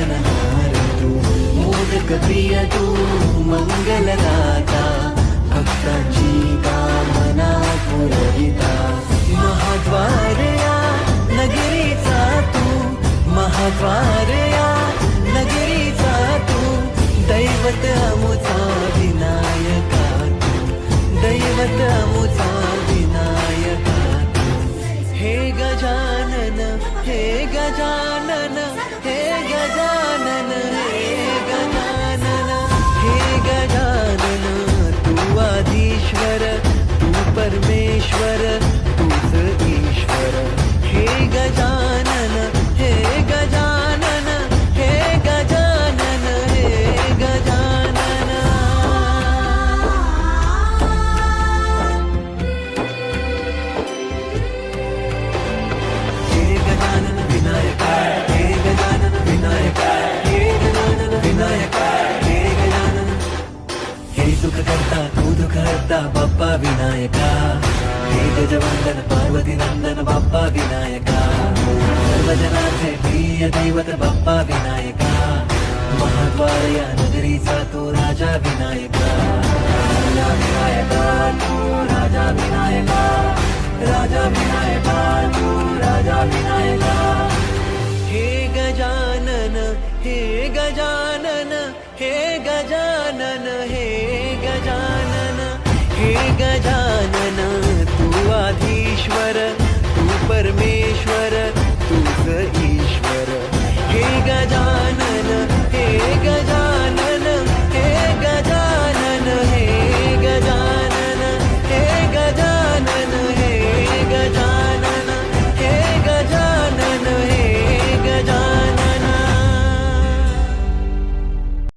पालनहार तू, मोदक प्रिय तू, मंगलदाता, भक्तांची कामना पुरविता. महाद्वार या नगरीचा तू, महाद्वार या नगरीचा तू, दैवत अमुचा विनायका तू, दैवत अमुचा विनायका तू. हे गजानन, हे गजानन, हे गजानन, हे गजानन, हे गजानन. तू आधीश्वर, तू परमेश्वर, तूच ईश्वर. हे गजानन, हे गजानन, हे गजानन, हे गजानन. हे गजानन विनायका, हे गजानन विनायका, हे गजानन विनायका, हे गजानन. हे सुख करता तू दुःख हरता बाप्पा विनायका. हे गजवंदन पार्वती नंदन बाप्पा विनायका. सर्वजनांचे प्रिय दैवत बाप्पा विनायका. महाद्वार या नगरीचा तू राजा विनायका. राजा विनायका तू राजा विनायका. राजा विनायका तू राजा विनायका. हे गजानन, हे गजानन, हे गजानन, हे गजानन, हे गजानन. तू आधीश्वर, तू परमेश्वर,